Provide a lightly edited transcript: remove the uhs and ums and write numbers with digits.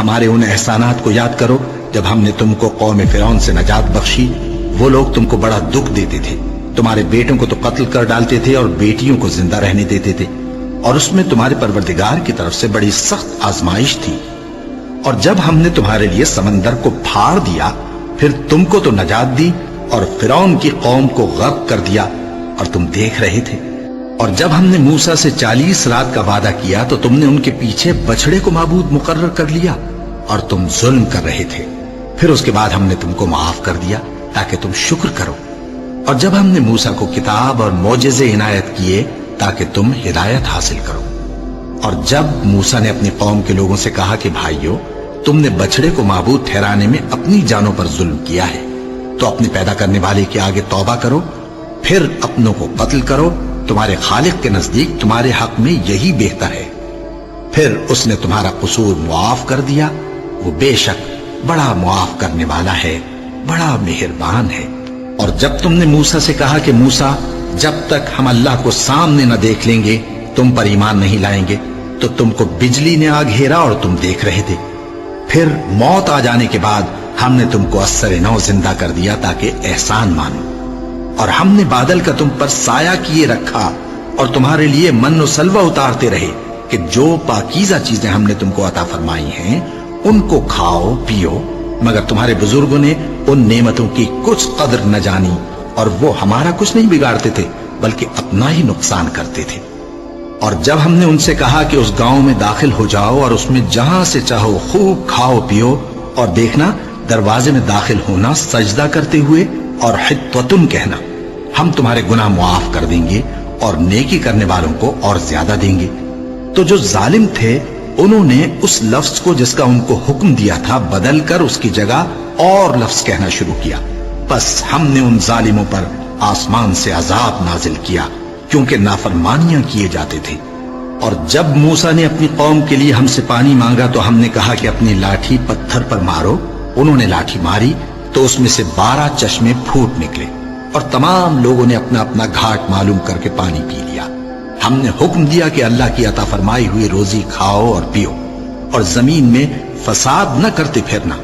ہمارے ان احسانات کو یاد کرو جب ہم نے تم کو قوم فرعون سے نجات بخشی۔ وہ لوگ تم کو بڑا دکھ دیتے تھے، تمہارے بیٹوں کو تو قتل کر ڈالتے تھے اور بیٹیوں کو زندہ رہنے دیتے تھے، اور اس میں تمہارے پروردگار کی طرف سے بڑی سخت آزمائش تھی۔ اور جب ہم نے تمہارے لیے سمندر کو پھاڑ دیا، پھر تم کو تو نجات دی اور فرعون کی قوم کو غرق کر دیا، اور تم دیکھ رہے تھے۔ اور جب ہم نے موسیٰ سے 40 رات کا وعدہ کیا تو تم نے ان کے پیچھے بچڑے کو معبود مقرر کر لیا اور تم ظلم کر رہے تھے۔ پھر اس کے بعد ہم نے تم کو معاف کر دیا تاکہ تم شکر کرو۔ اور جب ہم نے موسیٰ کو کتاب اور معجزے عنایت کیے تاکہ تم ہدایت حاصل کرو۔ اور جب موسیٰ نے اپنی قوم کے لوگوں سے کہا کہ بھائیو، تم نے بچڑے کو معبود ٹھہرانے میں اپنی جانوں پر ظلم کیا ہے، تو اپنے پیدا کرنے والے کے آگے توبہ کرو، پھر اپنوں کو قتل کرو، تمہارے خالق کے نزدیک تمہارے حق میں یہی بہتر ہے۔ پھر اس نے تمہارا قصور معاف کر دیا، وہ بے شک بڑا معاف کرنے والا ہے، بڑا مہربان ہے۔ اور جب تم نے موسیٰ سے کہا کہ موسیٰ، جب تک ہم اللہ کو سامنے نہ دیکھ لیں گے تم پر ایمان نہیں لائیں گے، تو تم کو بجلی نے آ گھیرا اور تم دیکھ رہے تھے۔ پھر موت آ جانے کے بعد ہم نے تم کو اثر نو زندہ کر دیا تاکہ احسان مانو۔ اور ہم نے بادل کا تم پر سایہ کیے رکھا اور تمہارے لیے من و سلوہ اتارتے رہے کہ جو پاکیزہ چیزیں ہم نے تم کو عطا فرمائی ہیں ان کو کھاؤ پیو، مگر تمہارے بزرگوں نے ان نعمتوں کی کچھ قدر نہ جانی، اور وہ ہمارا کچھ نہیں بگاڑتے تھے بلکہ اپنا ہی نقصان کرتے تھے۔ اور جب ہم نے ان سے کہا کہ اس گاؤں میں داخل ہو جاؤ اور اس میں جہاں سے چاہو خوب کھاؤ پیو، اور دیکھنا دروازے میں داخل ہونا سجدہ کرتے ہوئے اور حطوتن کہنا، ہم تمہارے گناہ معاف کر دیں گے اور نیکی کرنے والوں کو اور زیادہ دیں گے۔ تو جو ظالم تھے انہوں نے اس لفظ کو جس کا ان کو حکم دیا تھا بدل کر اس کی جگہ اور لفظ کہنا شروع کیا، بس ہم نے ان ظالموں پر آسمان سے عذاب نازل کیا کیونکہ نافرمانیاں کیے جاتے تھے۔ اور جب موسیٰ نے اپنی قوم کے لیے ہم سے پانی مانگا تو ہم نے کہا کہ اپنی لاٹھی پتھر پر مارو۔ انہوں نے لاٹھی ماری تو اس میں سے 12 چشمے پھوٹ نکلے، اور تمام لوگوں نے اپنا اپنا گھاٹ معلوم کر کے پانی پی لیا۔ ہم نے حکم دیا کہ اللہ کی عطا فرمائی ہوئی روزی کھاؤ اور پیو، اور زمین میں فساد نہ کرتے پھرنا،